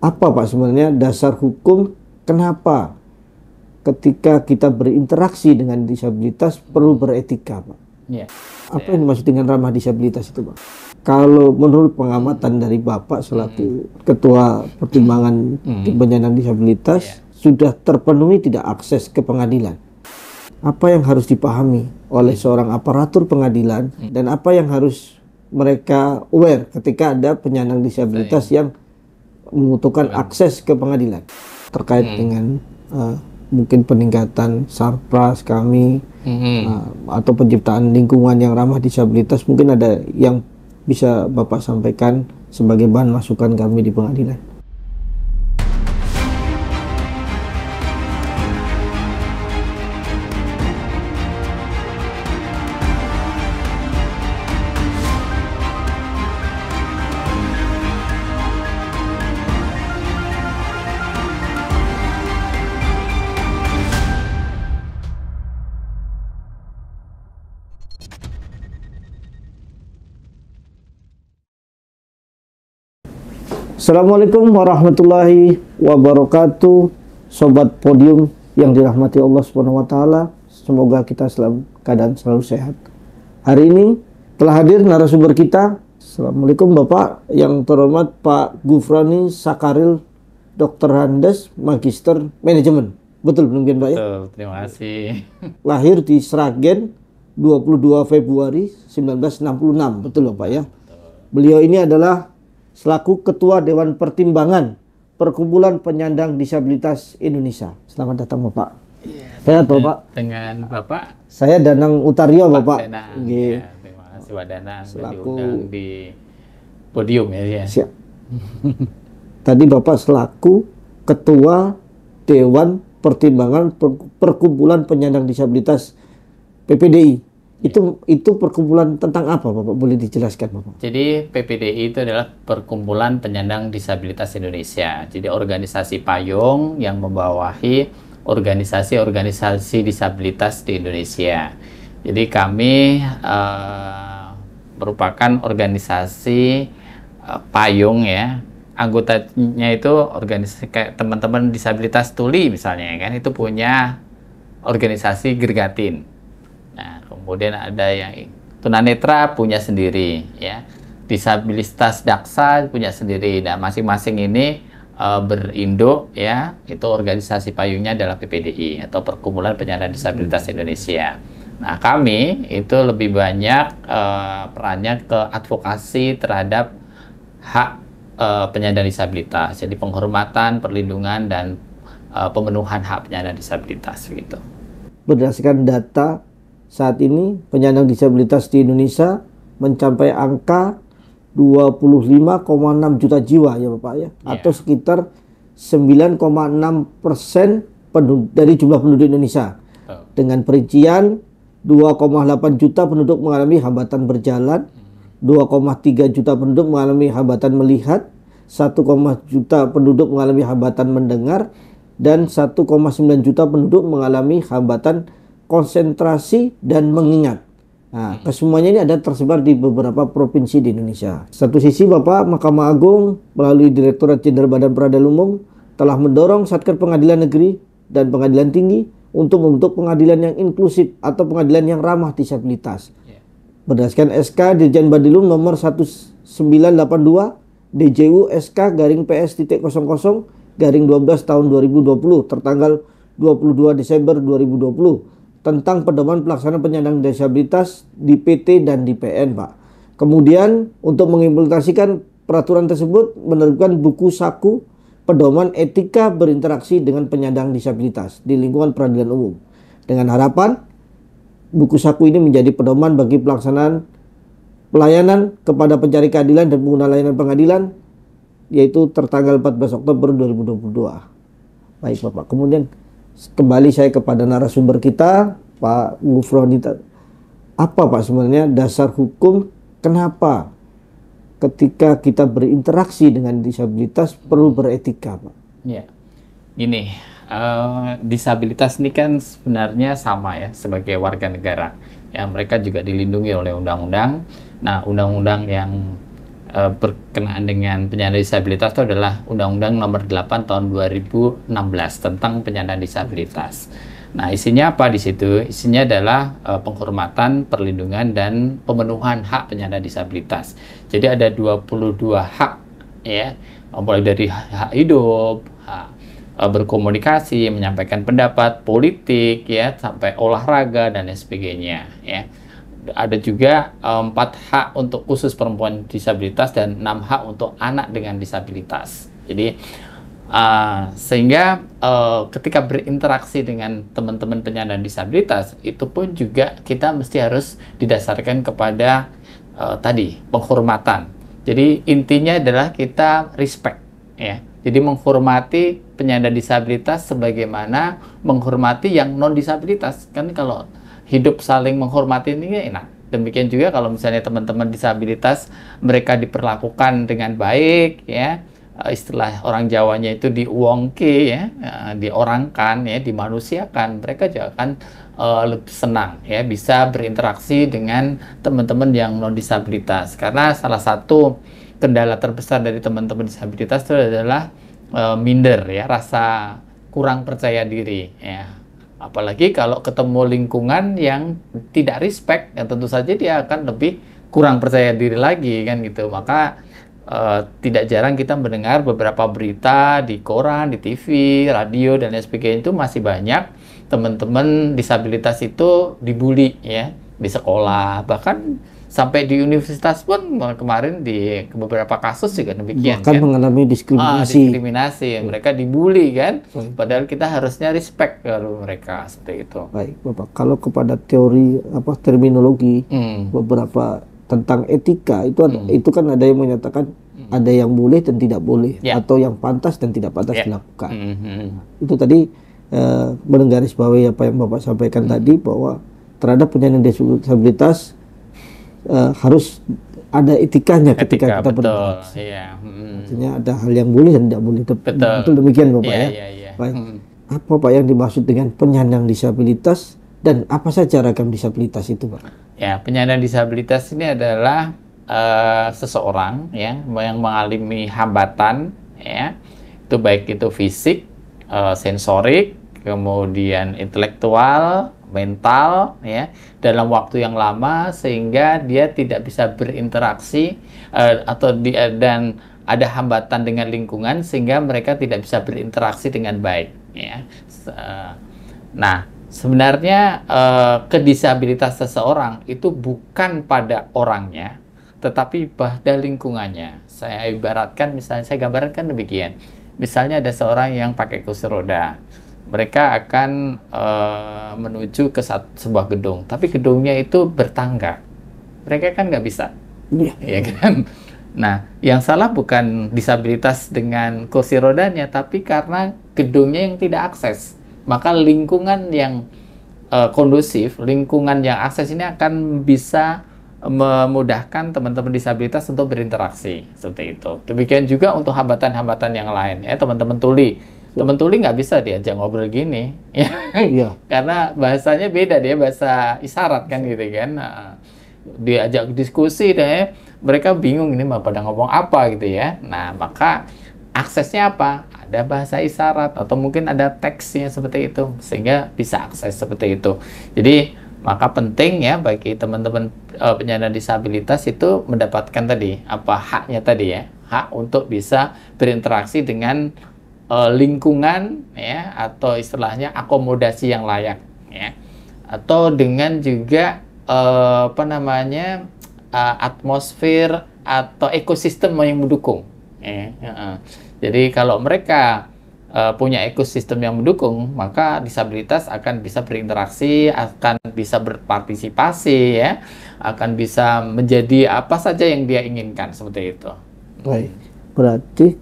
Apa Pak sebenarnya dasar hukum kenapa ketika kita berinteraksi dengan disabilitas perlu beretika, Pak? Ya. Apa yang dimaksud dengan ramah disabilitas itu, Pak? Kalau menurut pengamatan dari Bapak selaku Ketua Pertimbangan Tim Penyandang Disabilitas, sudah terpenuhi tidak akses ke pengadilan? Apa yang harus dipahami oleh seorang aparatur pengadilan dan apa yang harus mereka aware ketika ada penyandang disabilitas yang membutuhkan akses ke pengadilan terkait dengan mungkin peningkatan sarpras kami atau penciptaan lingkungan yang ramah disabilitas, mungkin ada yang bisa Bapak sampaikan sebagai bahan masukan kami di pengadilan. Assalamualaikum warahmatullahi wabarakatuh, Sobat Podium yang dirahmati Allah Subhanahu wa Ta'ala. Semoga kita dalam keadaan selalu sehat. Hari ini telah hadir narasumber kita. Assalamualaikum Bapak yang terhormat Pak Gufroni Sakaril, Dr. Andes, Magister Manajemen. Betul mungkin Pak ya? Betul, terima kasih. Lahir di Sragen 22 Februari 1966. Betul Pak ya? Beliau ini adalah selaku Ketua Dewan Pertimbangan Perkumpulan Penyandang Disabilitas Indonesia. Selamat datang Bapak. Sehat Bapak? Dengan Bapak? Saya Danang Utario Bapak. Danang. Ya, terima kasih Pak Danang diundang di podium ya. Siap. Tadi Bapak selaku Ketua Dewan Pertimbangan Perkumpulan Penyandang Disabilitas PPDI. Itu perkumpulan tentang apa Bapak? Boleh dijelaskan Bapak? Jadi PPDI itu adalah Perkumpulan Penyandang Disabilitas Indonesia. Jadi organisasi payung yang membawahi organisasi-organisasi disabilitas di Indonesia. Jadi kami merupakan organisasi payung ya. Anggotanya itu organisasi kayak teman-teman disabilitas tuli misalnya kan, itu punya organisasi Gergatin. Nah, kemudian ada yang tunanetra punya sendiri ya, disabilitas daksa punya sendiri. Nah, masing-masing ini berinduk ya, itu organisasi payungnya adalah PPDI atau Perkumpulan Penyandang Disabilitas Indonesia. Nah, kami itu lebih banyak perannya ke advokasi terhadap hak penyandang disabilitas, jadi penghormatan, perlindungan dan pemenuhan hak penyandang disabilitas gitu. Berdasarkan data saat ini penyandang disabilitas di Indonesia mencapai angka 25,6 juta jiwa ya Bapak ya, atau sekitar 9,6% dari jumlah penduduk Indonesia. Dengan perincian 2,8 juta penduduk mengalami hambatan berjalan, 2,3 juta penduduk mengalami hambatan melihat, 1, juta penduduk mengalami hambatan mendengar, dan 1,9 juta penduduk mengalami hambatan konsentrasi dan mengingat. Nah, kesemuanya ini ada tersebar di beberapa provinsi di Indonesia. Satu sisi Bapak Mahkamah Agung melalui Direktorat Jenderal Badan Peradilan Umum telah mendorong Satker Pengadilan Negeri dan Pengadilan Tinggi untuk membentuk pengadilan yang inklusif atau pengadilan yang ramah disabilitas. Berdasarkan SK Dirjen Badilum nomor 1982 DJU SK garing PS.00/12 tahun 2020 tertanggal 22 Desember 2020 tentang pedoman pelaksanaan penyandang disabilitas di PT dan di PN, Pak. Kemudian untuk mengimplementasikan peraturan tersebut menerbitkan buku saku pedoman etika berinteraksi dengan penyandang disabilitas di lingkungan peradilan umum. Dengan harapan buku saku ini menjadi pedoman bagi pelaksanaan pelayanan kepada pencari keadilan dan pengguna layanan pengadilan, yaitu tertanggal 14 Oktober 2022. Baik Bapak, kemudian kembali saya kepada narasumber kita, Pak Gufroni. Apa Pak sebenarnya dasar hukum kenapa ketika kita berinteraksi dengan disabilitas perlu beretika, Pak? Ya, ini disabilitas ini kan sebenarnya sama ya sebagai warga negara. Ya, mereka juga dilindungi oleh undang-undang. Nah, undang-undang yang berkenaan dengan penyandang disabilitas itu adalah Undang-Undang Nomor 8 Tahun 2016 tentang penyandang disabilitas. Nah, isinya apa di situ? Isinya adalah penghormatan, perlindungan, dan pemenuhan hak penyandang disabilitas. Jadi ada 22 hak, ya, mulai dari hak hidup, hak berkomunikasi, menyampaikan pendapat, politik, ya, sampai olahraga dan lain sebagainya, ya. Ada juga 4 hak untuk khusus perempuan disabilitas dan 6 hak untuk anak dengan disabilitas. Jadi sehingga ketika berinteraksi dengan teman-teman penyandang disabilitas itu pun juga kita mesti harus didasarkan kepada tadi penghormatan. Jadi intinya adalah kita respect, ya. Jadi menghormati penyandang disabilitas sebagaimana menghormati yang non disabilitas. Kan kalau hidup saling menghormati ini enak. Demikian juga kalau misalnya teman-teman disabilitas mereka diperlakukan dengan baik, ya, istilah orang Jawanya itu diuongke, ya, diorangkan, ya, dimanusiakan, mereka juga akan lebih senang, ya, bisa berinteraksi dengan teman-teman yang non disabilitas. Karena salah satu kendala terbesar dari teman-teman disabilitas itu adalah minder, ya, rasa kurang percaya diri, ya. Apalagi kalau ketemu lingkungan yang tidak respect, ya tentu saja dia akan lebih kurang percaya diri lagi, kan gitu. Maka tidak jarang kita mendengar beberapa berita di koran, di TV, radio, dan lain sebagainya itu masih banyak teman-teman disabilitas itu dibully, ya, di sekolah, bahkan sampai di universitas pun kemarin di beberapa kasus juga demikian, bahkan kan mengalami diskriminasi. Mereka dibully, kan, padahal kita harusnya respect kalau mereka seperti itu. Baik, Bapak. Kalau kepada teori terminologi beberapa tentang etika itu kan ada yang menyatakan ada yang boleh dan tidak boleh, atau yang pantas dan tidak pantas dilakukan. Itu tadi menggarisbawahi apa yang Bapak sampaikan tadi, bahwa terhadap penyandang disabilitas harus ada etikanya ketika kita berinteraksi. Artinya ada hal yang boleh dan tidak boleh. Betul demikian, Bapak, ya. Baik. Apa, Pak, yang dimaksud dengan penyandang disabilitas dan apa saja ragam disabilitas itu, Pak? Ya, penyandang disabilitas ini adalah seseorang, ya, yang mengalami hambatan, ya, itu baik itu fisik, sensorik, kemudian intelektual, mental, ya, dalam waktu yang lama sehingga dia tidak bisa berinteraksi dan ada hambatan dengan lingkungan sehingga mereka tidak bisa berinteraksi dengan baik, ya. Nah, sebenarnya kedisabilitas seseorang itu bukan pada orangnya, tetapi pada lingkungannya. Saya ibaratkan, misalnya saya gambarkan demikian. Misalnya ada seorang yang pakai kursi roda. Mereka akan menuju ke sebuah gedung, tapi gedungnya itu bertangga. Mereka kan nggak bisa, ya kan? Nah, yang salah bukan disabilitas dengan kursi rodanya, tapi karena gedungnya yang tidak akses. Maka lingkungan yang kondusif, lingkungan yang akses ini akan bisa memudahkan teman-teman disabilitas untuk berinteraksi, seperti itu. Demikian juga untuk hambatan-hambatan yang lain, ya, teman-teman tuli. Teman tuli nggak bisa diajak ngobrol gini, ya, karena bahasanya beda, dia bahasa isyarat, kan, gitu kan. Diajak diskusi deh, mereka bingung ini mau pada ngomong apa, gitu ya. Nah, maka aksesnya apa? Ada bahasa isyarat atau mungkin ada teksnya seperti itu, sehingga bisa akses seperti itu. Jadi maka penting, ya, bagi teman-teman penyandang disabilitas itu mendapatkan tadi apa haknya tadi, ya, hak untuk bisa berinteraksi dengan lingkungan, ya, atau istilahnya akomodasi yang layak, ya, atau dengan juga atmosfer atau ekosistem yang mendukung, ya. Jadi kalau mereka punya ekosistem yang mendukung, maka disabilitas akan bisa berinteraksi, akan bisa berpartisipasi, ya, akan bisa menjadi apa saja yang dia inginkan, seperti itu. Baik, berarti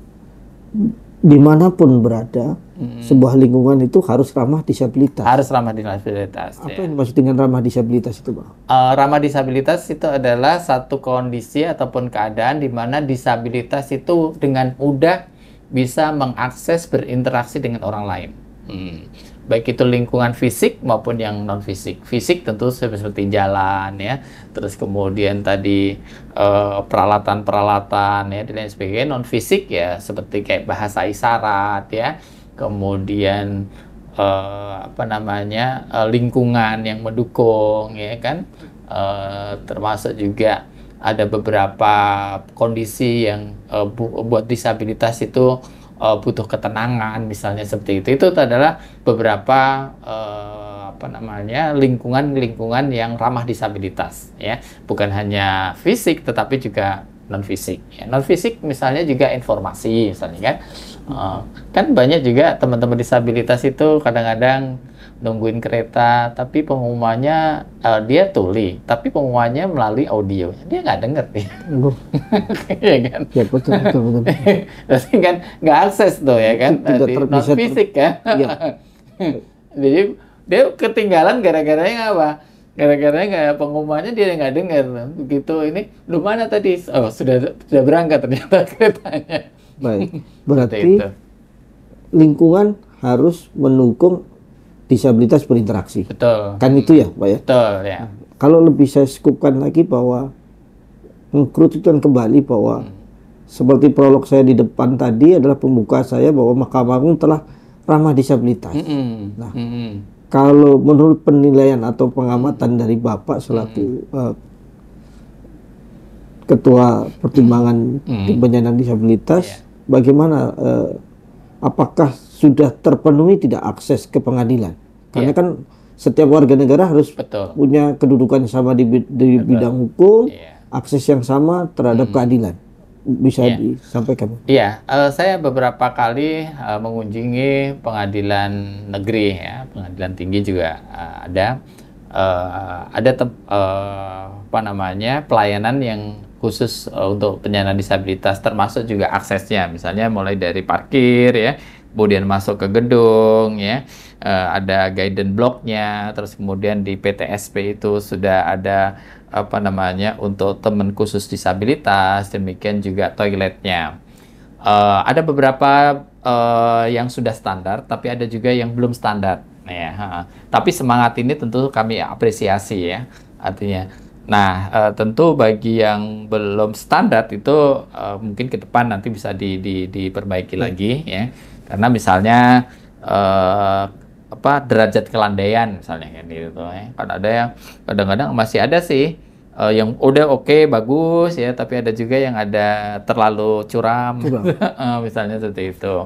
dimanapun berada, sebuah lingkungan itu harus ramah disabilitas. Harus ramah disabilitas. Apa yang dimaksud dengan ramah disabilitas itu, Pak? Ramah disabilitas itu adalah satu kondisi ataupun keadaan di mana disabilitas itu dengan mudah bisa mengakses berinteraksi dengan orang lain. Baik itu lingkungan fisik maupun yang non fisik. Fisik tentu seperti jalan ya, terus kemudian tadi peralatan-peralatan ya dan lain sebagainya. Non fisik ya seperti kayak bahasa isyarat ya, kemudian lingkungan yang mendukung ya kan, termasuk juga ada beberapa kondisi yang buat disabilitas itu butuh ketenangan, misalnya seperti itu. Itu adalah beberapa lingkungan yang ramah disabilitas ya, bukan hanya fisik tetapi juga non fisik ya. Non fisik misalnya juga informasi misalnya kan. Kan banyak juga teman-teman disabilitas itu kadang-kadang nungguin kereta, tapi pengumumannya dia tuli, tapi pengumumannya melalui audio, dia nggak denger ya. Iya kan? Ya betul. Berarti kan nggak akses tuh ya kan, non fisik kan. Ya. Jadi dia ketinggalan gara-garanya apa? Gara-garanya nggak, pengumumannya dia nggak dengar. Begitu ini, lu mana tadi? Oh sudah berangkat ternyata keretanya. Baik, berarti lingkungan harus mendukung disabilitas berinteraksi. Betul. Kan itu ya, Pak ya? Betul, ya. Kalau lebih saya skupkan lagi bahwa mengkerucutkan kembali bahwa seperti prolog saya di depan tadi adalah pembuka saya bahwa Mahkamah Agung telah ramah disabilitas. Nah, kalau menurut penilaian atau pengamatan dari Bapak selaku Ketua Pertimbangan Tim Penyandang Disabilitas, bagaimana apakah sudah terpenuhi tidak akses ke pengadilan? Karena kan setiap warga negara harus punya kedudukan sama di bidang hukum, akses yang sama terhadap keadilan. Bisa disampaikan? Iya, saya beberapa kali mengunjungi pengadilan negeri ya, pengadilan tinggi juga ada pelayanan yang khusus untuk penyandang disabilitas, termasuk juga aksesnya, misalnya mulai dari parkir ya, kemudian masuk ke gedung ya, ada guidance blocknya, terus kemudian di PTSP itu sudah ada untuk teman khusus disabilitas, demikian juga toiletnya. Ada beberapa yang sudah standar, tapi ada juga yang belum standar ya. Tapi semangat ini tentu kami apresiasi ya, artinya. Nah, tentu bagi yang belum standar itu mungkin ke depan nanti bisa diperbaiki lagi ya. Karena misalnya derajat kelandaian misalnya kan gitu ya. Kan ada yang kadang-kadang masih ada sih yang udah oke, bagus ya, tapi ada juga yang ada terlalu curam. Misalnya seperti itu.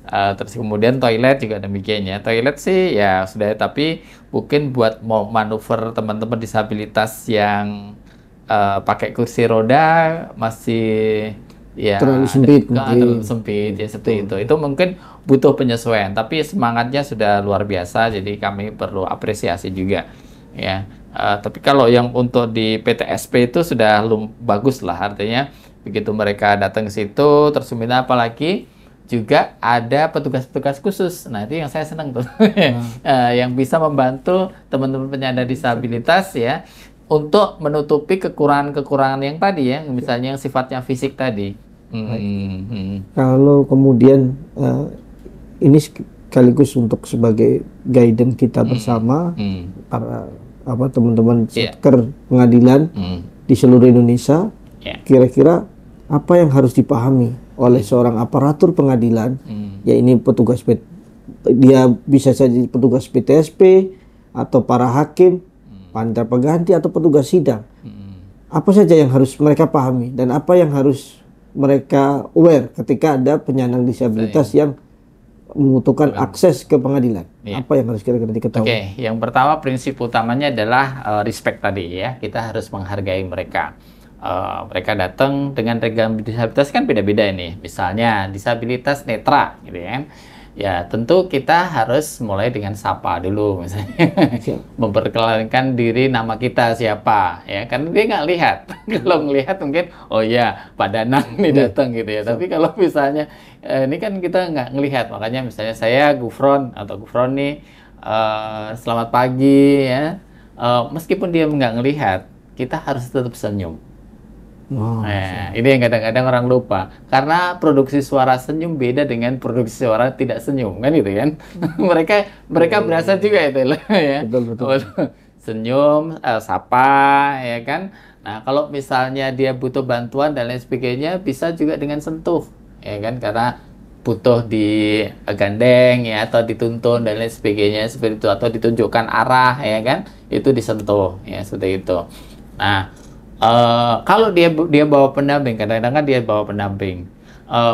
Terus kemudian toilet juga demikian ya. Toilet sih ya sudah, tapi mungkin buat mau manuver teman-teman disabilitas yang pakai kursi roda masih ya terlalu sempit, terlalu sempit ya, seperti itu. Itu mungkin butuh penyesuaian, tapi semangatnya sudah luar biasa, jadi kami perlu apresiasi juga ya. Tapi kalau yang untuk di PTSP itu sudah bagus lah, artinya begitu mereka datang ke situ terus minta, apalagi juga ada petugas-petugas khusus. Nah, itu yang saya senang tuh. Yang bisa membantu teman-teman penyandang disabilitas ya untuk menutupi kekurangan-kekurangan yang tadi ya, misalnya yang sifatnya fisik tadi. Kalau kemudian ini sekaligus untuk sebagai guidance kita bersama para teman-teman seker pengadilan di seluruh Indonesia, kira-kira apa yang harus dipahami oleh seorang aparatur pengadilan, ya ini petugas dia bisa jadi petugas PTSP atau para hakim, panitera pengganti atau petugas sidang. Apa saja yang harus mereka pahami dan apa yang harus mereka aware ketika ada penyandang disabilitas yang membutuhkan akses ke pengadilan? Apa yang harus kira-kira diketahui? Oke, yang pertama prinsip utamanya adalah respect tadi ya, kita harus menghargai mereka. Mereka datang dengan ragam disabilitas kan beda-beda ini. Misalnya disabilitas netra gitu ya. Ya tentu kita harus mulai dengan sapa dulu misalnya. Memperkenalkan diri, nama kita siapa ya, kan dia nggak lihat. Kalau ngelihat mungkin oh ya Pak Danang nih datang gitu ya. Tapi kalau misalnya ini kan kita nggak ngelihat, makanya misalnya saya Gufron atau Gufron nih selamat pagi ya. Meskipun dia nggak ngelihat, kita harus tetap senyum. Nah, ini yang kadang-kadang orang lupa. Karena produksi suara senyum beda dengan produksi suara tidak senyum, kan gitu kan? mereka berasa juga itu loh ya. Betul. Senyum, sapa, ya kan? Nah, kalau misalnya dia butuh bantuan dan lain sebagainya, bisa juga dengan sentuh, ya kan? Karena butuh digandeng ya atau dituntun dan lain sebagainya seperti itu atau ditunjukkan arah, ya kan? Itu disentuh, ya seperti itu. Nah, kalau dia bawa pendamping, kadang-kadang kan dia bawa pendamping.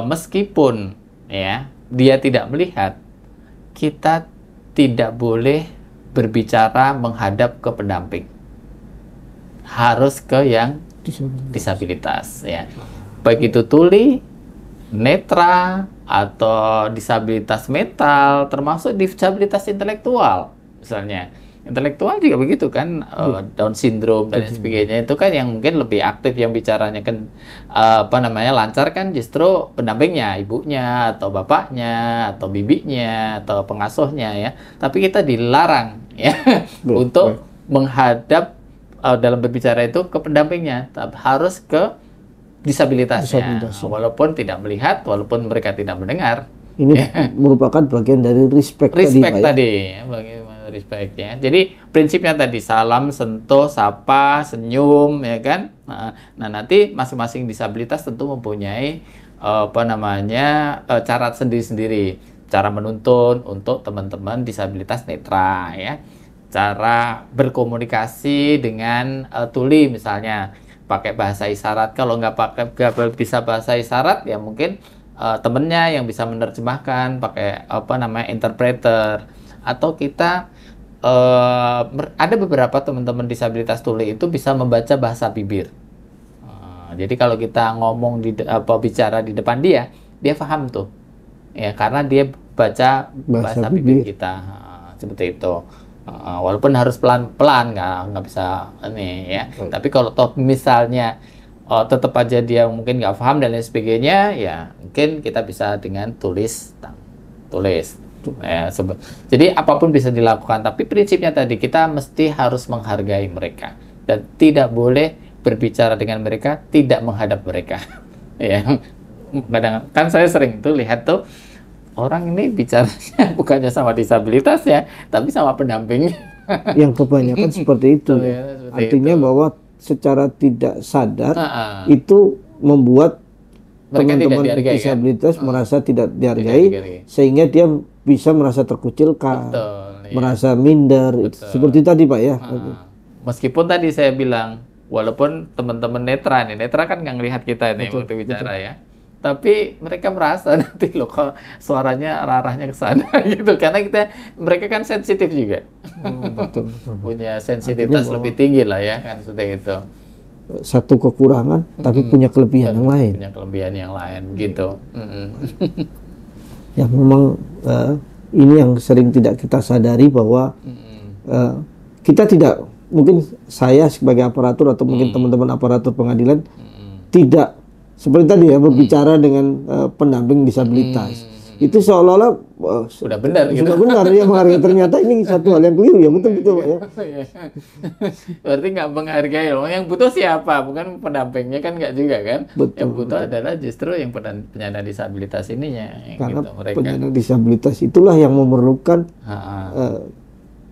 Meskipun ya dia tidak melihat, kita tidak boleh berbicara menghadap ke pendamping. Harus ke yang disabilitas ya. Baik itu tuli, netra, atau disabilitas mental, termasuk disabilitas intelektual misalnya. Intelektual juga begitu kan, Down syndrome dan lain sebagainya itu kan yang mungkin lebih aktif yang bicaranya kan lancar kan justru pendampingnya, ibunya atau bapaknya atau bibinya atau pengasuhnya ya. Tapi kita dilarang ya untuk menghadap dalam berbicara itu ke pendampingnya, tapi harus ke disabilitasnya. Walaupun tidak melihat, walaupun mereka tidak mendengar. Ini merupakan bagian dari respect tadi ya, respect ya. Jadi prinsipnya tadi salam, sentuh, sapa, senyum, ya kan. Nah nanti masing-masing disabilitas tentu mempunyai cara sendiri-sendiri, cara menuntun untuk teman-teman disabilitas netra ya. Cara berkomunikasi dengan tuli misalnya pakai bahasa isyarat. Kalau nggak bisa bahasa isyarat ya mungkin temennya yang bisa menerjemahkan pakai interpreter, atau kita ada beberapa teman-teman disabilitas tuli itu bisa membaca bahasa bibir. Jadi kalau kita ngomong bicara di depan dia paham tuh ya, karena dia baca bahasa bibir kita seperti itu. Walaupun harus pelan-pelan, nggak bisa ini ya. Tapi kalau misalnya tetap aja dia mungkin nggak paham dan lain sebagainya, ya mungkin kita bisa dengan tulis. Ya, jadi apapun bisa dilakukan, tapi prinsipnya tadi kita mesti harus menghargai mereka dan tidak boleh berbicara dengan mereka, tidak menghadap mereka. Ya, kadang kan saya sering tuh lihat tuh orang ini bicaranya bukannya sama disabilitas ya, tapi sama pendampingnya. Yang kebanyakan seperti itu. Artinya bahwa secara tidak sadar itu membuat teman-teman disabilitas merasa tidak dihargai, sehingga dia bisa merasa terkucilkan, merasa minder. Seperti tadi Pak ya. Meskipun tadi saya bilang, walaupun teman-teman netra kan nggak ngelihat kita ini waktu bicara ya, tapi mereka merasa nanti loh kalau suaranya arahnya ke sana gitu, karena mereka kan sensitif juga. Punya sensitivitas lebih tinggi lah ya kan, seperti itu. Satu kekurangan tapi punya kelebihan yang lain. Punya kelebihan yang lain gitu. Ya memang ini yang sering tidak kita sadari bahwa kita tidak, mungkin saya sebagai aparatur atau mungkin teman-teman aparatur pengadilan tidak seperti tadi ya berbicara dengan pendamping disabilitas. Itu seolah-olah sudah benar gitu. Sudah benar ya menghargai, ternyata ini satu hal yang keliru ya, betul Pak ya. Berarti nggak menghargai loh. Yang butuh siapa? Bukan pendampingnya kan, nggak juga kan. Yang butuh adalah justru yang penyandang disabilitas ininya. Karena gitu, penyandang disabilitas itulah yang memerlukan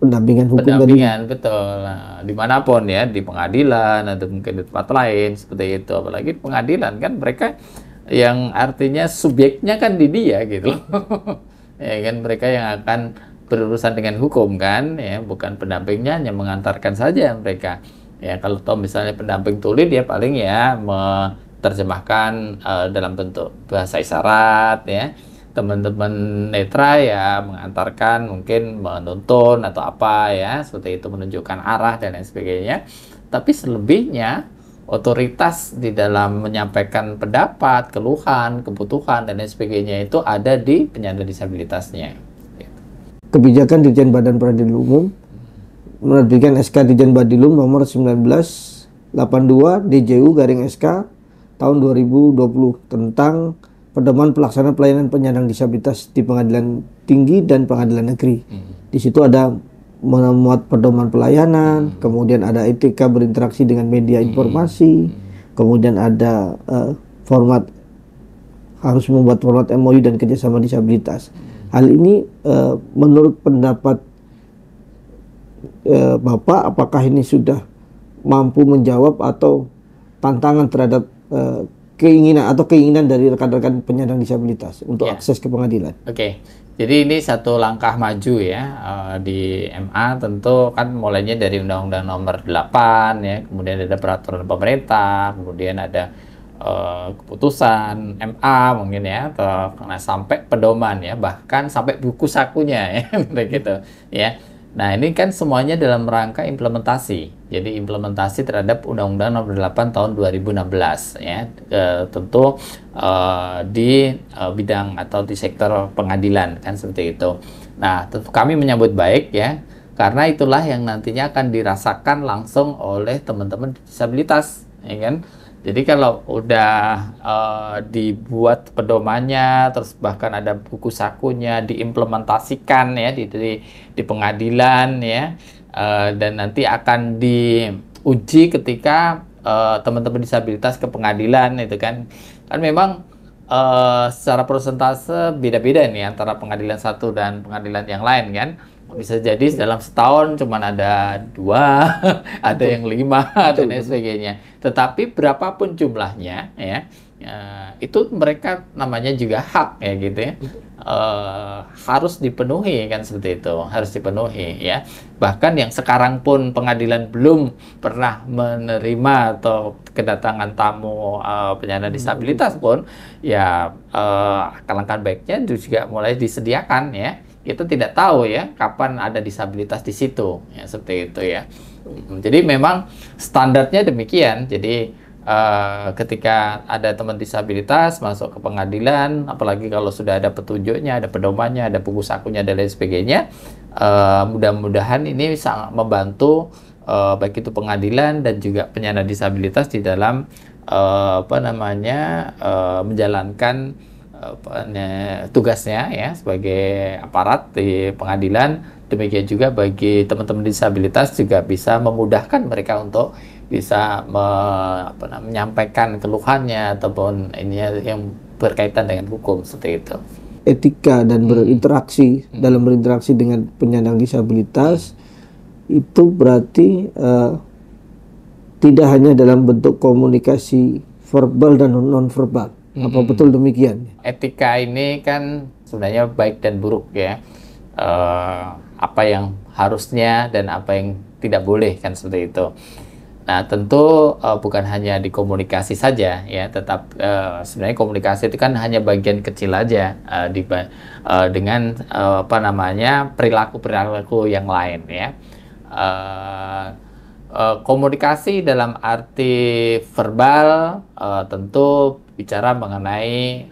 pendampingan hukum tadi. Betul. Nah, dimanapun ya, di pengadilan atau mungkin di tempat lain seperti itu. Apalagi pengadilan kan mereka yang artinya subjeknya kan di dia gitu. Ya kan, mereka yang akan berurusan dengan hukum kan ya, bukan pendampingnya, hanya mengantarkan saja mereka. Ya kalau toh misalnya pendamping tuli, dia paling ya menerjemahkan dalam bentuk bahasa isyarat ya. Teman-teman netra ya mengantarkan, mungkin menuntun atau apa ya, seperti itu, menunjukkan arah dan lain sebagainya. Tapi selebihnya otoritas di dalam menyampaikan pendapat, keluhan, kebutuhan dan lain sebagainya itu ada di penyandang disabilitasnya. Kebijakan Dirjen Badan Peradilan Umum menerbitkan SK Dirjen Badilum nomor 1982 DJU/SK tahun 2020 tentang pedoman pelaksanaan pelayanan penyandang disabilitas di pengadilan tinggi dan pengadilan negeri. Di situ ada memuat pedoman pelayanan, kemudian ada etika berinteraksi dengan media informasi, kemudian ada format harus membuat format MOU dan kerjasama disabilitas. Hal ini menurut pendapat Bapak, apakah ini sudah mampu menjawab atau tantangan terhadap keinginan dari rekan-rekan penyandang disabilitas untuk akses ke pengadilan? Oke. Jadi ini satu langkah maju ya di MA. Tentu kan mulainya dari Undang-Undang Nomor 8 ya, kemudian ada peraturan pemerintah, kemudian ada keputusan MA mungkin ya, atau sampai pedoman ya, bahkan sampai buku sakunya ya, begitu ya. Nah, ini kan semuanya dalam rangka implementasi. Jadi implementasi terhadap Undang-Undang Nomor 8 tahun 2016 ya. Tentu di bidang atau di sektor pengadilan kan seperti itu. Nah, tentu kami menyambut baik ya, karena itulah yang nantinya akan dirasakan langsung oleh teman-teman disabilitas, ya kan? Jadi kalau udah dibuat pedomannya, terus bahkan ada buku sakunya, diimplementasikan ya di pengadilan ya, dan nanti akan diuji ketika teman-teman disabilitas ke pengadilan itu kan memang secara persentase beda-beda nih antara pengadilan satu dan pengadilan yang lain kan. Bisa jadi dalam setahun cuman ada 2, ada yang 5, dan lain sebagainya. Tetapi berapapun jumlahnya ya, itu mereka namanya juga hak ya gitu ya. Harus dipenuhi kan seperti itu, harus dipenuhi ya. Bahkan yang sekarang pun pengadilan belum pernah menerima atau kedatangan tamu penyandang disabilitas pun ya, alangkah baiknya juga mulai disediakan ya. Kita tidak tahu ya kapan ada disabilitas di situ ya, seperti itu ya. Jadi memang standarnya demikian. Jadi ketika ada teman disabilitas masuk ke pengadilan, apalagi kalau sudah ada petunjuknya, ada pedomannya, ada buku sakunya dan lain sebagainya, mudah-mudahan ini sangat membantu baik itu pengadilan dan juga penyandang disabilitas di dalam menjalankan tugasnya ya sebagai aparat di pengadilan. Demikian juga bagi teman-teman disabilitas juga bisa memudahkan mereka untuk bisa menyampaikan keluhannya ataupun ini yang berkaitan dengan hukum seperti itu. Etika dan berinteraksi dalam berinteraksi dengan penyandang disabilitas itu berarti tidak hanya dalam bentuk komunikasi verbal dan non-verbal. Apa betul demikian? Etika ini kan sebenarnya baik dan buruk ya. Apa yang harusnya dan apa yang tidak boleh kan seperti itu. Nah, tentu bukan hanya di komunikasi saja ya, tetap sebenarnya komunikasi itu kan hanya bagian kecil aja dengan perilaku-perilaku yang lain ya. Komunikasi dalam arti verbal tentu bicara mengenai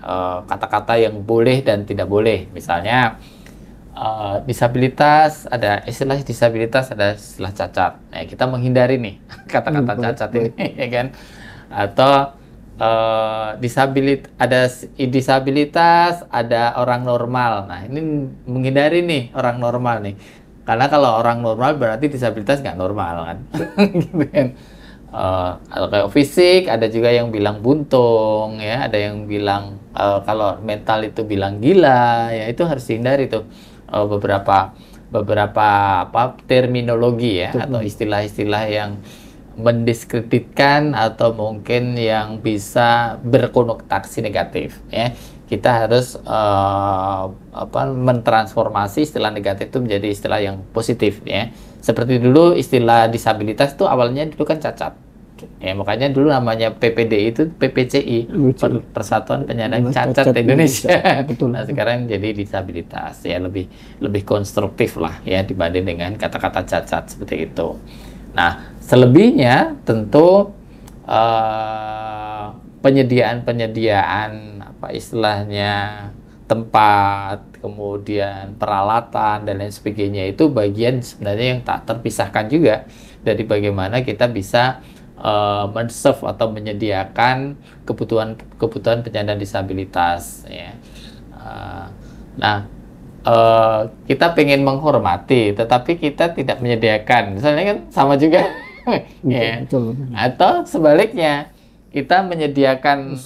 kata-kata yang boleh dan tidak boleh. Misalnya disabilitas, ada istilah disabilitas, ada istilah cacat. Nah, kita menghindari nih kata-kata cacat ini, ya kan? Atau disabilitas, ada orang normal. Nah, ini menghindari nih orang normal nih. Karena kalau orang normal berarti disabilitas nggak normal kan. Gitu kan. Kalau fisik ada juga yang bilang buntung ya, ada yang bilang kalau mental itu bilang gila ya, itu harus dihindari tuh beberapa terminologi ya atau istilah-istilah yang mendiskreditkan atau mungkin yang bisa berkonotasi negatif ya. Kita harus mentransformasi istilah negatif itu menjadi istilah yang positif ya. Seperti dulu istilah disabilitas itu awalnya dulu kan cacat. Ya, makanya dulu namanya PPD itu PPCI, Persatuan Penyandang Cacat Indonesia. Betul. Nah, sekarang jadi disabilitas ya, lebih konstruktif lah ya dibanding dengan kata-kata cacat seperti itu. Nah, selebihnya tentu penyediaan istilahnya tempat, kemudian peralatan dan lain sebagainya itu bagian sebenarnya yang tak terpisahkan juga dari bagaimana kita bisa men-serve atau menyediakan kebutuhan penyandang disabilitas ya. Kita pengen menghormati tetapi kita tidak menyediakan, misalnya kan sama juga ya. Betul. Atau sebaliknya kita menyediakan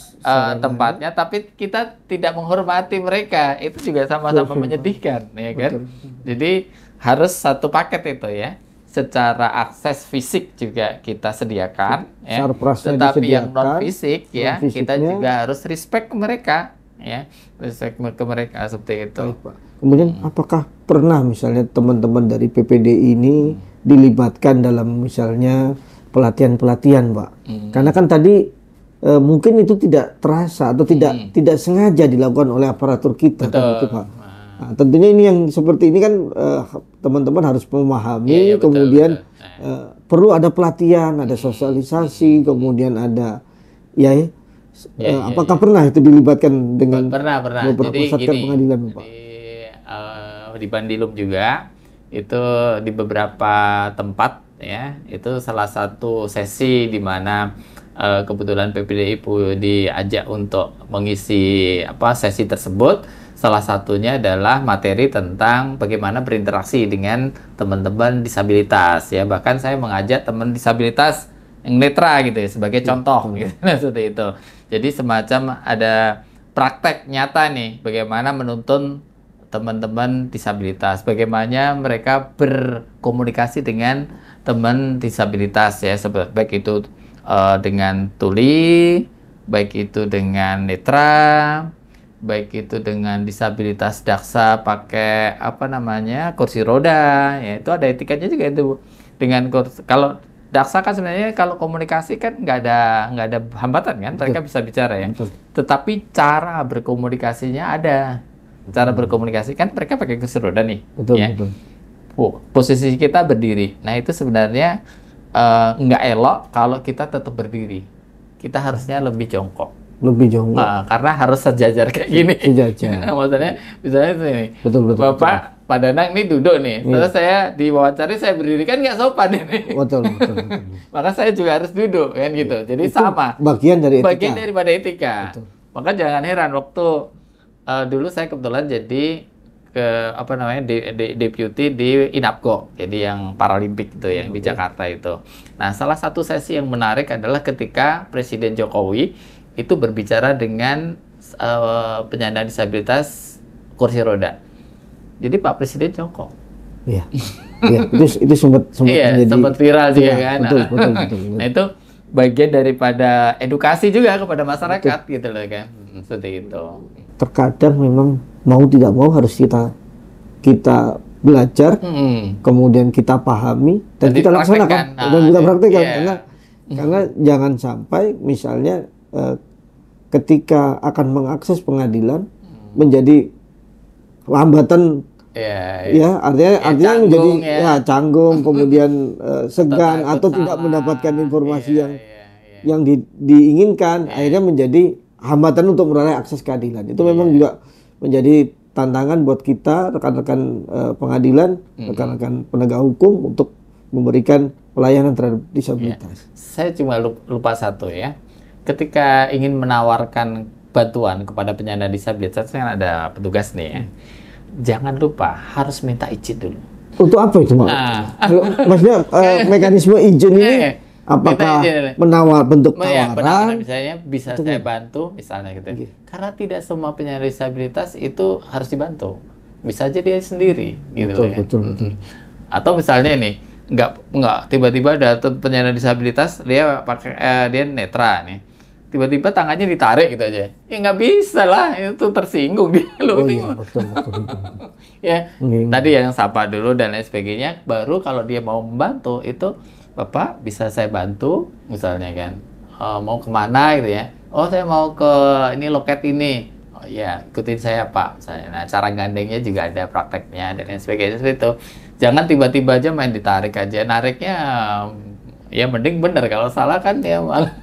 tempatnya, tapi kita tidak menghormati mereka, itu juga sama-sama menyedihkan, ya kan? Jadi harus satu paket itu ya. Secara akses fisik juga kita sediakan, ya. Tetapi yang non fisik ya, kita juga harus respect ke mereka, ya, respect ke mereka seperti itu. Baik, Pak. Kemudian apakah pernah misalnya teman-teman dari PPDI ini dilibatkan dalam misalnya pelatihan-pelatihan, Pak? Karena kan tadi mungkin itu tidak terasa atau tidak sengaja dilakukan oleh aparatur kita, kan, gitu, Pak. Nah, tentunya ini yang seperti ini kan teman-teman harus memahami, kemudian perlu ada pelatihan, ada sosialisasi, kemudian ada apakah pernah itu dilibatkan dengan beberapa pusat pengadilan, Pak? Di Bandilum juga itu di beberapa tempat ya, itu salah satu sesi di mana kebetulan PPDI diajak untuk mengisi sesi tersebut. Salah satunya adalah materi tentang bagaimana berinteraksi dengan teman-teman disabilitas ya. Bahkan saya mengajak teman disabilitas yang netra gitu ya sebagai contoh gitu. Seperti itu. Jadi semacam ada praktek nyata nih bagaimana menuntun teman-teman disabilitas, bagaimana mereka berkomunikasi dengan teman disabilitas ya, baik itu dengan tuli, baik itu dengan netra, baik itu dengan disabilitas daksa pakai kursi roda, ya itu ada etikanya juga itu. Dengan kalau daksa kan sebenarnya kalau komunikasi kan nggak ada hambatan kan, mereka bisa bicara ya. Tetapi cara berkomunikasinya ada. Cara berkomunikasi kan mereka pakai kursi roda nih, betul. Posisi kita berdiri. Nah itu sebenarnya nggak elok kalau kita tetap berdiri. Kita harusnya lebih jongkok. Karena harus sejajar kayak gini. Sejajar. Maksudnya misalnya ini. Betul. Bapak Pak Danang ini duduk nih. Terus saya diwawancari saya berdiri kan nggak sopan ini. Betul. Maka saya juga harus duduk kan gitu. Jadi itu sama. Bagian daripada etika. Betul. Maka jangan heran waktu dulu saya kebetulan jadi deputy di INAPCO, jadi yang Paralimpik itu yang di Jakarta itu. Nah, salah satu sesi yang menarik adalah ketika Presiden Jokowi itu berbicara dengan penyandang disabilitas kursi roda. Jadi Pak Presiden jongkok. Iya. Itu sempat viral juga kan. Betul. Nah, itu bagian daripada edukasi juga kepada masyarakat gitu loh kan. Seperti itu. Terkadang memang mau tidak mau harus kita belajar, kemudian kita pahami dan kita laksanakan dan kita praktekkan karena jangan sampai misalnya ketika akan mengakses pengadilan menjadi lambatan artinya menjadi canggung kemudian segan atau tidak mendapatkan informasi yang diinginkan, akhirnya menjadi hambatan untuk meraih akses keadilan. Itu memang juga menjadi tantangan buat kita rekan-rekan pengadilan, rekan-rekan penegak hukum untuk memberikan pelayanan terhadap disabilitas. Saya cuma lupa satu ya. Ketika ingin menawarkan bantuan kepada penyandang disabilitas kan ada petugas nih ya. Jangan lupa harus minta izin dulu. Untuk apa itu, Pak? Maksudnya mekanisme izin ini apakah bentuk tawaran? Misalnya bisa saya bantu, misalnya gitu. Karena tidak semua penyandang disabilitas itu harus dibantu. Bisa aja dia sendiri, gitu. Betul. Atau misalnya nih, nggak tiba-tiba ada penyandang disabilitas dia dia netra nih. Tiba-tiba tangannya ditarik gitu aja. Ya nggak bisa lah, itu tersinggung dia. Betul. Tadi yang sapa dulu dan lain sebagainya. Baru kalau dia mau membantu itu, Bapak bisa saya bantu, misalnya kan. Mau kemana gitu ya. Oh saya mau ke ini loket ini. Oh ya ikutin saya Pak. Nah cara gandengnya juga ada prakteknya dan lain sebagainya seperti itu. Jangan tiba-tiba aja main ditarik aja. Nariknya ya mending bener, kalau salah kan ya malah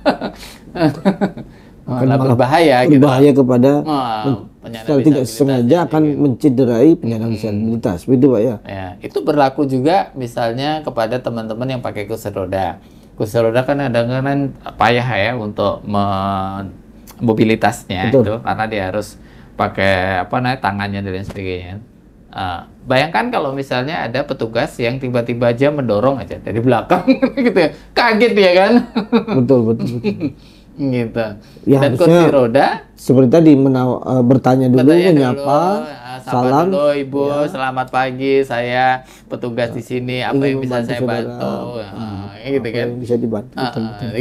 berbahaya gitu. Berbahaya kepada secara tidak sengaja akan mencederai penyandang disabilitas, begitu Pak ya. Itu berlaku juga misalnya kepada teman-teman yang pakai kursi roda. Kursi roda kan kadang-kadang payah ya untuk mobilitasnya. Betul. Itu karena dia harus pakai tangannya dan lain sebagainya. Bayangkan kalau misalnya ada petugas yang tiba-tiba aja mendorong aja dari belakang gitu ya. Kaget dia kan. Betul. gitu. Ya, Dan harusnya kursi roda seperti tadi bertanya dulu, bertanya dulu, menyapa, sapa salam, dulu Ibu, ya, selamat pagi, saya petugas di sini, apa ingin yang bisa membantu saya saudara, bantu? Gitu apa kan. yang bisa dibantu, betul, betul.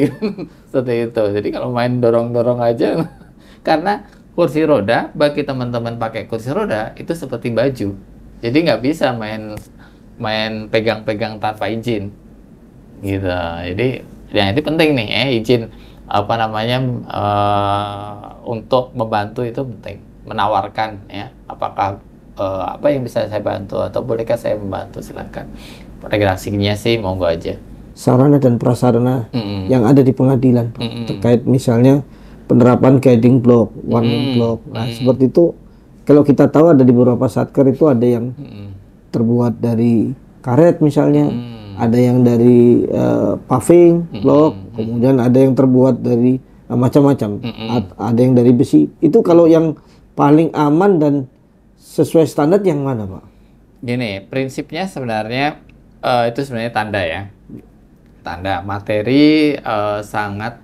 Seperti itu. Jadi kalau main dorong-dorong aja, karena kursi roda, bagi teman-teman pakai kursi roda, itu seperti baju. Jadi nggak bisa main pegang-pegang tanpa izin. Gitu. Jadi yang itu penting nih, izin apa namanya untuk membantu itu penting, menawarkan ya, apakah apa yang bisa saya bantu atau bolehkah saya membantu, silakan. Regulasinya sih monggo aja. Sarana dan prasarana yang ada di pengadilan, Pak, terkait misalnya penerapan guiding block, warning block. Nah, seperti itu kalau kita tahu ada di beberapa satker itu ada yang terbuat dari karet misalnya, ada yang dari paving block, kemudian ada yang terbuat dari macam-macam, ada yang dari besi. Itu kalau yang paling aman dan sesuai standar yang mana, Pak? Gini, prinsipnya sebenarnya itu sebenarnya tanda ya. Tanda materi sangat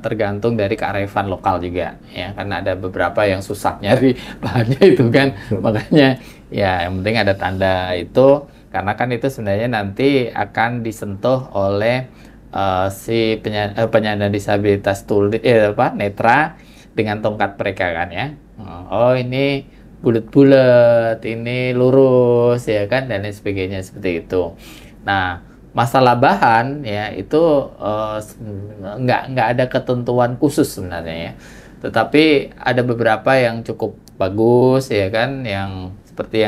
tergantung dari kearifan lokal juga ya, karena ada beberapa yang susah nyari bahannya itu kan. Makanya ya yang penting ada tanda itu, karena kan itu sebenarnya nanti akan disentuh oleh si penyandang disabilitas tuli netra dengan tongkat mereka kan ya. Oh ini bulat-bulat, ini lurus ya kan, dan lain sebagainya seperti itu. Nah, masalah bahan ya itu nggak ada ketentuan khusus sebenarnya ya, tetapi ada beberapa yang cukup bagus ya kan, yang seperti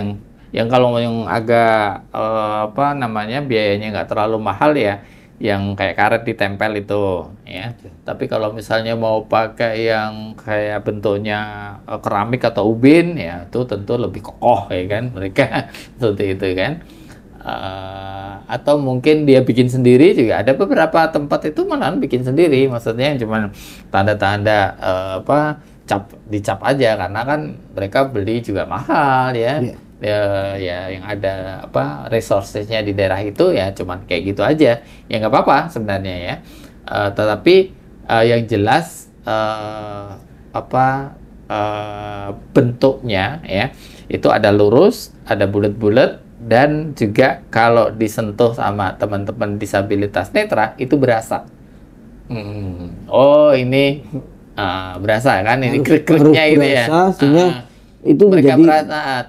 yang kalau yang agak apa namanya biayanya nggak terlalu mahal ya, yang kayak karet ditempel itu ya. Tapi kalau misalnya mau pakai yang kayak bentuknya keramik atau ubin ya, itu tentu lebih kokoh ya kan mereka seperti itu kan. Atau mungkin dia bikin sendiri juga, ada beberapa tempat itu malahan bikin sendiri, maksudnya yang cuman tanda-tanda apa dicap aja, karena kan mereka beli juga mahal ya. Ya yang ada apa resourcesnya di daerah itu ya cuman kayak gitu aja ya, nggak apa-apa sebenarnya ya. Tetapi yang jelas apa bentuknya ya itu ada lurus, ada bulat-bulat, dan juga kalau disentuh sama teman-teman disabilitas netra itu berasa. Oh ini berasa kan, ini krik-kriknya itu ya. Sehingga itu mereka menjadi merasa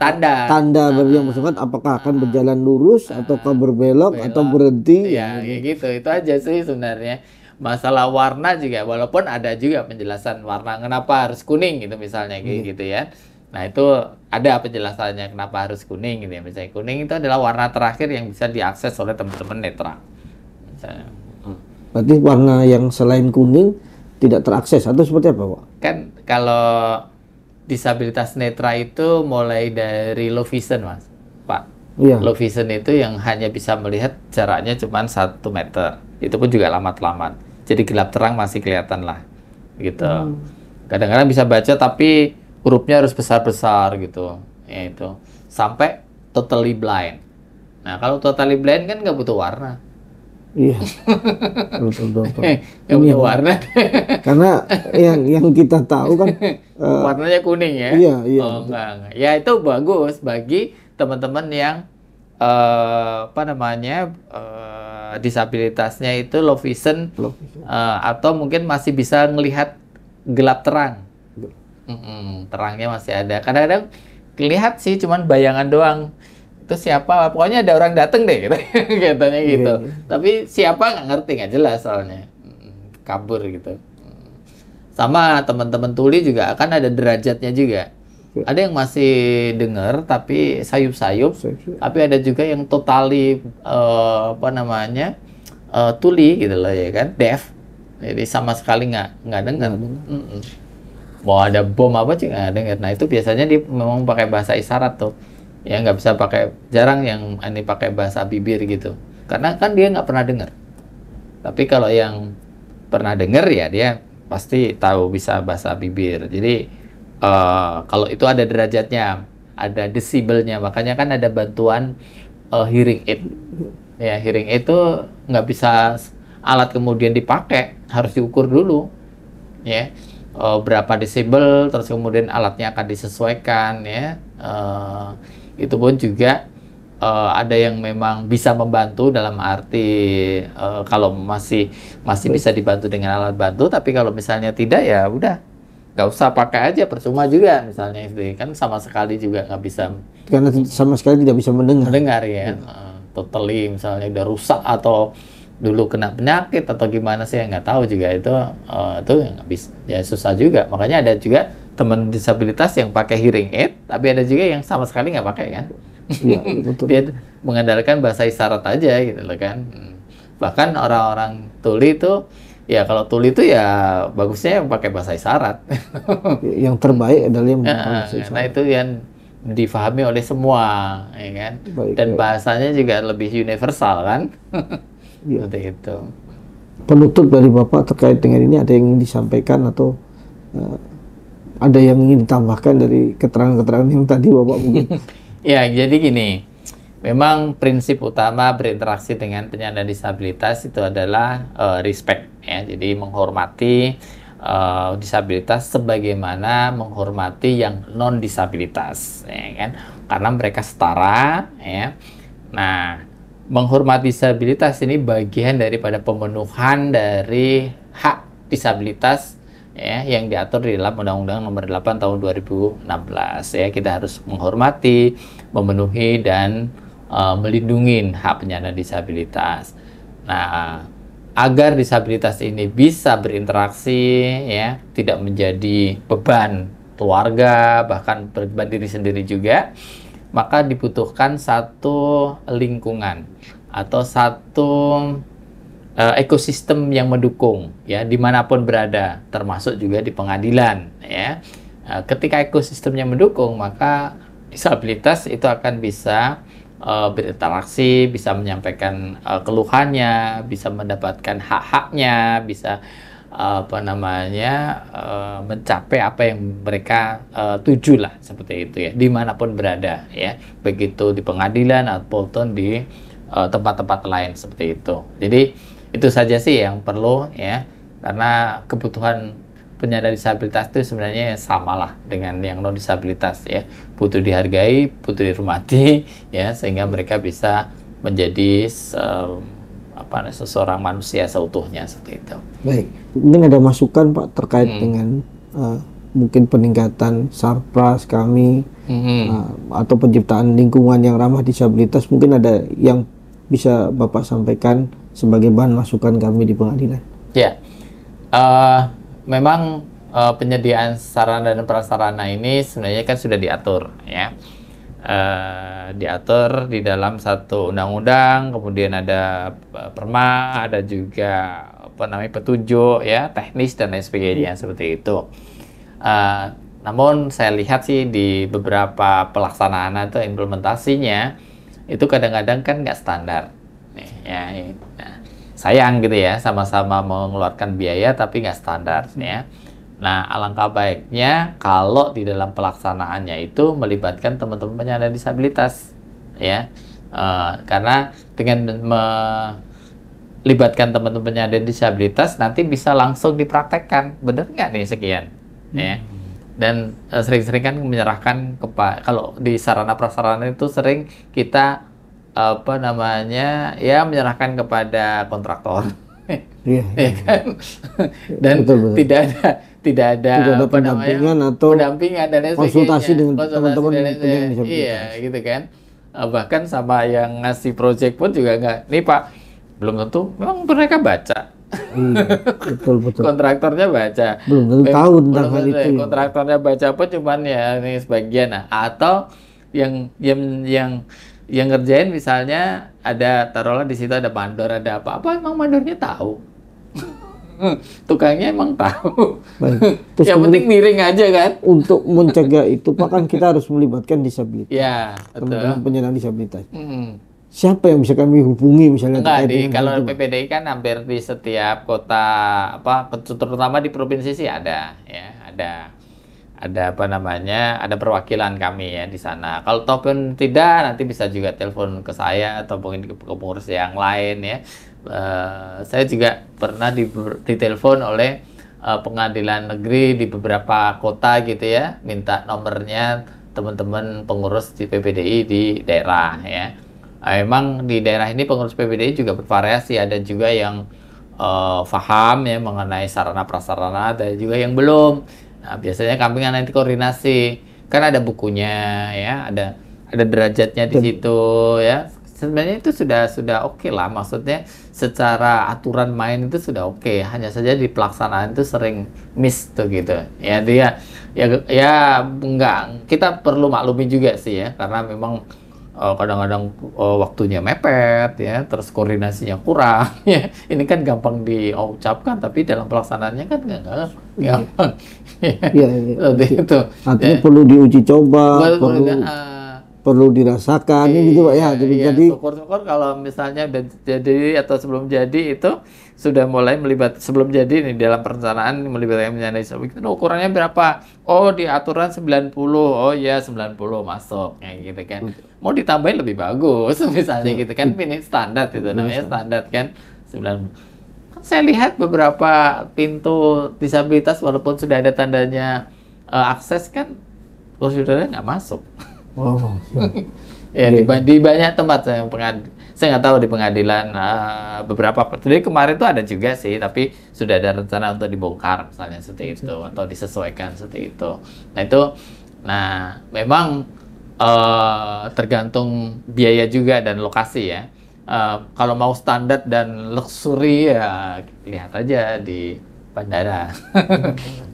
tanda bagi yang bersangkutan apakah akan berjalan lurus ataukah berbelok atau berhenti ya, gitu. Itu aja sih sebenarnya. Masalah warna juga, walaupun ada juga penjelasan warna kenapa harus kuning gitu misalnya gitu ya. Nah itu ada penjelasannya kenapa harus kuning gitu ya. Misalnya kuning itu adalah warna terakhir yang bisa diakses oleh teman-teman netra misalnya. Berarti warna yang selain kuning tidak terakses atau seperti apa, Pak? Kan kalau disabilitas netra itu mulai dari low vision, Mas, Pak. Iya. Low vision itu yang hanya bisa melihat jaraknya cuma 1 meter. Itu pun juga lamat-lamat. Jadi gelap terang masih kelihatan lah, gitu. Kadang-kadang bisa baca tapi hurufnya harus besar-besar gitu. Ya itu. Sampai totally blind. Nah kalau totally blind kan nggak butuh warna. Iya. Betul. Nggak butuh warna. Karena yang kita tahu kan warnanya kuning ya. Iya. Oh, enggak. Ya itu bagus bagi teman-teman yang apa namanya disabilitasnya itu low vision. Atau mungkin masih bisa melihat gelap terang. Terangnya masih ada. Kadang-kadang lihat sih cuman bayangan doang. Itu siapa? Pokoknya ada orang dateng deh gitu. Katanya gitu. Tapi siapa nggak ngerti, nggak jelas soalnya. Kabur gitu. Sama teman-teman tuli juga akan ada derajatnya juga. Ada yang masih dengar tapi sayup-sayup. Tapi ada juga yang totally apa namanya tuli gitu loh ya kan, deaf. Jadi sama sekali nggak dengar. Mau ada bom apa sih nggak dengar. Nah itu biasanya dia memang pakai bahasa isyarat tuh. Ya nggak bisa pakai, jarang yang ini pakai bahasa bibir gitu. Karena kan dia nggak pernah dengar. Tapi kalau yang pernah dengar ya dia pasti tahu bisa bahasa bibir. Jadi kalau itu ada derajatnya, ada desibelnya. Makanya kan ada bantuan hearing aid. Ya hearing aid itu nggak bisa alat kemudian dipakai, harus diukur dulu. ya. Berapa desibel, terus kemudian alatnya akan disesuaikan, ya. Itu pun juga ada yang memang bisa membantu dalam arti kalau masih bisa dibantu dengan alat bantu, tapi kalau misalnya tidak ya udah nggak usah pakai aja, percuma juga misalnya itu kan sama sekali juga nggak bisa Karena sama sekali tidak bisa mendengar. ya. Totally misalnya udah rusak atau dulu kena penyakit atau gimana sih nggak tahu juga itu nggak bisa, ya susah juga. Makanya ada juga teman disabilitas yang pakai hearing aid, tapi ada juga yang sama sekali nggak pakai kan. Iya, betul. Dia mengandalkan bahasa isyarat aja gitu loh kan. Bahkan orang-orang tuli itu ya, kalau tuli itu ya bagusnya yang pakai bahasa isyarat. Yang terbaik adalah yang menggunakan bahasa Karena isyarat. itu yang difahami oleh semua, ya kan. Baik, Dan baik. bahasanya juga lebih universal kan. Iya. Seperti itu. Penutup dari Bapak terkait dengan ini, ada yang ingin disampaikan atau ada yang ingin ditambahkan dari keterangan-keterangan yang tadi Bapak mungkin? Ya, jadi gini, memang prinsip utama berinteraksi dengan penyandang disabilitas itu adalah respect, ya. Jadi menghormati disabilitas sebagaimana menghormati yang non disabilitas, ya kan? Karena mereka setara, ya. Nah, menghormati disabilitas ini bagian daripada pemenuhan dari hak disabilitas, ya, yang diatur di dalam Undang-Undang Nomor 8 Tahun 2016, ya. Kita harus menghormati, memenuhi dan melindungi hak penyandang disabilitas. Nah, agar disabilitas ini bisa berinteraksi, ya, tidak menjadi beban keluarga, bahkan beban diri sendiri juga, maka dibutuhkan satu lingkungan atau satu ekosistem yang mendukung, ya, dimanapun berada, termasuk juga di pengadilan, ya. Ketika ekosistemnya mendukung, maka disabilitas itu akan bisa berinteraksi, bisa menyampaikan keluhannya, bisa mendapatkan hak-haknya, bisa mencapai apa yang mereka tuju lah, seperti itu ya, dimanapun berada, ya, begitu di pengadilan ataupun di tempat-tempat lain seperti itu. Jadi itu saja sih yang perlu, ya, karena kebutuhan penyandang disabilitas itu sebenarnya samalah dengan yang non disabilitas, ya, butuh dihargai, butuh dihormati, ya, sehingga mereka bisa menjadi seseorang manusia seutuhnya seperti itu. Baik, mungkin ada masukan Pak terkait dengan mungkin peningkatan sarpras kami atau penciptaan lingkungan yang ramah disabilitas, mungkin ada yang bisa Bapak sampaikan sebagai bahan masukan kami di pengadilan. Ya, memang penyediaan sarana dan prasarana ini sebenarnya kan sudah diatur, ya. Diatur di dalam satu undang-undang, kemudian ada perma, ada juga petunjuk, ya, teknis dan lain sebagainya seperti itu. Namun saya lihat sih di beberapa pelaksanaan atau implementasinya itu kadang-kadang kan nggak standar, nih, ya. Nah, sayang gitu ya, sama-sama mengeluarkan biaya tapi nggak standar, ya. Nah, alangkah baiknya kalau di dalam pelaksanaannya itu melibatkan teman-teman penyandang disabilitas, ya. Karena dengan melibatkan teman-teman penyandang disabilitas nanti bisa langsung dipraktekkan, bener nggak nih sekian, ya. Dan sering-sering kan menyerahkan kalau di sarana prasarana itu sering kita menyerahkan kepada kontraktor. Iya, Ya kan? Dan betul. tidak ada pendampingan atau pendampingan dan lain konsultasi sebagainya. dengan teman-teman dan lain penyandang sebagainya. disabilitas. Iya, gitu kan. Bahkan sama yang ngasih project pun juga nggak, nih Pak, belum tentu memang mereka baca. Betul. Kontraktornya baca. Belum tentu tahu tentang hal itu. Kontraktornya baca pun cuman ya ini sebagian. Nah, atau yang ngerjain misalnya ada, taruhlah di situ ada mandor, ada apa emang mandornya tahu. Tukangnya emang tahu. Baik. Terus Yang penting miring aja kan. Untuk mencegah itu Pak, kan kita harus melibatkan disabilitas. Ya, Teman-teman betul. penyandang disabilitas. Siapa yang bisa kami hubungi misalnya? Enggak, terkait dengan kalau itu? PPDI kan hampir di setiap kota, terutama di provinsi sih ada, ya, ada ada perwakilan kami ya di sana. Kalau ataupun tidak, nanti bisa juga telepon ke saya atau mungkin ke pengurus yang lain, ya. Saya juga pernah ditelepon oleh pengadilan negeri di beberapa kota gitu ya, minta nomornya teman-teman pengurus di PPDI di daerah ya. Emang di daerah ini pengurus PPDI juga bervariasi, ada juga yang paham ya mengenai sarana prasarana, ada juga yang belum. Nah, biasanya kami kan nanti koordinasi, kan ada bukunya ya, ada derajatnya di situ ya. Sebenarnya itu sudah oke lah, maksudnya secara aturan main itu sudah oke, hanya saja di pelaksanaan itu sering miss tuh gitu ya. Dia ya enggak, kita perlu maklumi juga sih ya, karena memang kadang-kadang waktunya mepet ya, terus koordinasinya kurang ya. Ini kan gampang diucapkan tapi dalam pelaksanaannya kan nggak gampang. Iya, iya. Seperti itu. Artinya perlu diuji coba, Betul, perlu dirasakan ini gitu Pak ya. Jadi syukur-syukur kalau misalnya udah jadi atau sebelum jadi itu sudah mulai melibat, sebelum jadi nih dalam perencanaan melibatkan penyandang disabilitas. Itu ukurannya berapa? Oh, di aturan 90. Oh ya 90 masuk kayak gitu kan. Mau ditambahin lebih bagus misalnya gitu kan. Ini standar itu namanya standar kan 90. Saya lihat beberapa pintu disabilitas walaupun sudah ada tandanya akses kan prosedurnya nggak masuk. oh, Ya di banyak tempat saya nggak tahu di pengadilan beberapa. Jadi kemarin tuh ada juga sih, tapi sudah ada rencana untuk dibongkar misalnya seperti itu atau disesuaikan seperti itu. Nah memang tergantung biaya juga dan lokasi ya. Kalau mau standar dan luxury ya lihat aja di bandara.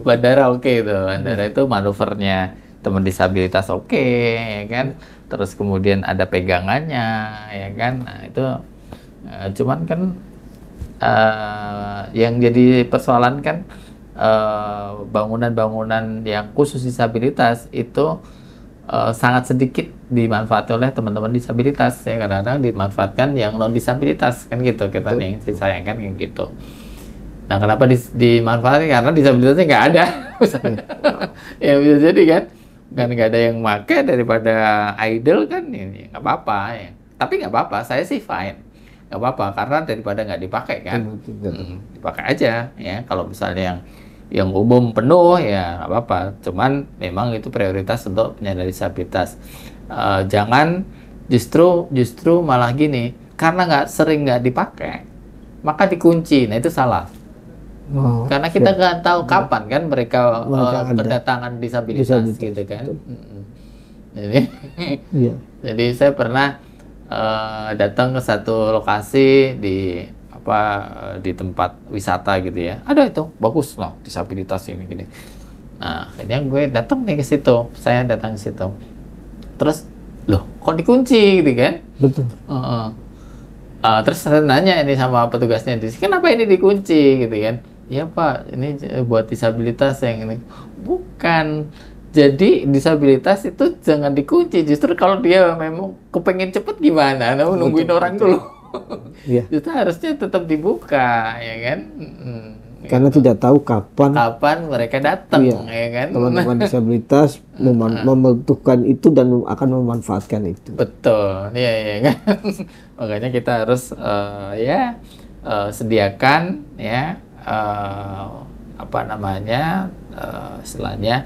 Bandara oke itu, bandara itu manuvernya teman disabilitas oke, ya kan. Terus kemudian ada pegangannya, ya kan. Nah itu cuman kan yang jadi persoalan kan bangunan-bangunan yang khusus disabilitas itu sangat sedikit dimanfaatkan oleh teman-teman disabilitas ya, kadang-kadang dimanfaatkan yang non disabilitas kan gitu, kita yang disayangkan kayak gitu. Nah kenapa dimanfaatkan? Karena disabilitasnya nggak ada. Ya bisa jadi kan nggak ada yang make, daripada idle kan ini nggak apa-apa ya. Tapi nggak apa-apa, saya sih fine, nggak apa-apa karena daripada nggak dipakai kan. Dipakai aja ya. Kalau misalnya yang umum penuh ya nggak apa-apa, cuman memang itu prioritas untuk penyandang disabilitas. Jangan justru malah gini, karena nggak dipakai maka dikunci. Nah itu salah. Karena kita nggak tahu kapan kan mereka berdatangan disabilitas gitu kan. Jadi, jadi saya pernah datang ke satu lokasi di di tempat wisata gitu ya. Ada itu bagus loh disabilitas ini gini. Nah akhirnya gue datang nih ke situ. Saya datang ke situ. Terus loh kok dikunci gitu kan? Betul. Terus saya nanya ini sama petugasnya di sini, kenapa ini dikunci gitu kan? Ya Pak, ini buat disabilitas yang ini. Bukan. Jadi disabilitas itu jangan dikunci. Justru kalau dia memang kepengen cepet gimana? Nah, nungguin orang dulu. Iya. Itu harusnya tetap dibuka, ya kan? Karena gitu. tidak tahu kapan mereka datang, ya kan? Teman-teman disabilitas membutuhkan itu dan akan memanfaatkan itu. Betul, ya kan. Makanya kita harus sediakan ya. Istilahnya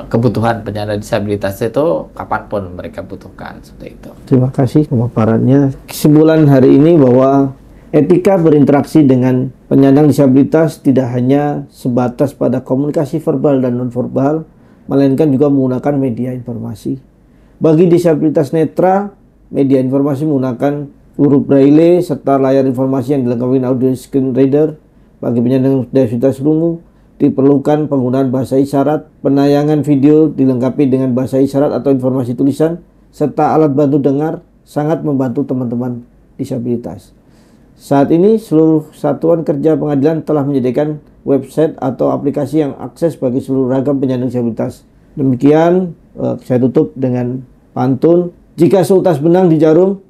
kebutuhan penyandang disabilitas itu kapanpun mereka butuhkan seperti itu. Terima kasih pemaparannya. Kesimpulan hari ini bahwa etika berinteraksi dengan penyandang disabilitas tidak hanya sebatas pada komunikasi verbal dan nonverbal, melainkan juga menggunakan media informasi. Bagi disabilitas netra, media informasi menggunakan huruf braille serta layar informasi yang dilengkapi audio screen reader. Bagi penyandang disabilitas rungu, diperlukan penggunaan bahasa isyarat, penayangan video dilengkapi dengan bahasa isyarat atau informasi tulisan, serta alat bantu dengar sangat membantu teman-teman disabilitas. Saat ini, seluruh satuan kerja pengadilan telah menyediakan website atau aplikasi yang akses bagi seluruh ragam penyandang disabilitas. Demikian, saya tutup dengan pantun. Jika seutas benang di jarum,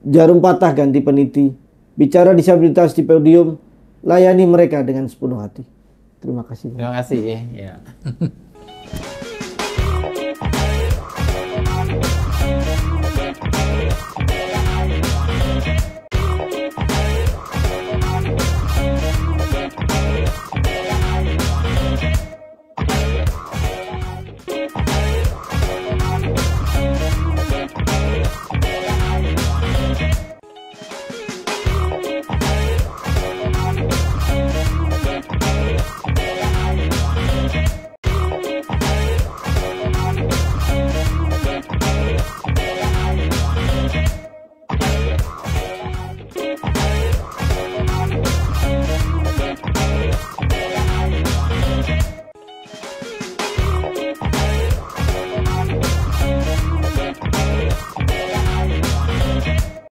jarum patah ganti peniti. Bicara disabilitas di podium, layani mereka dengan sepenuh hati. Terima kasih. Terima kasih ya.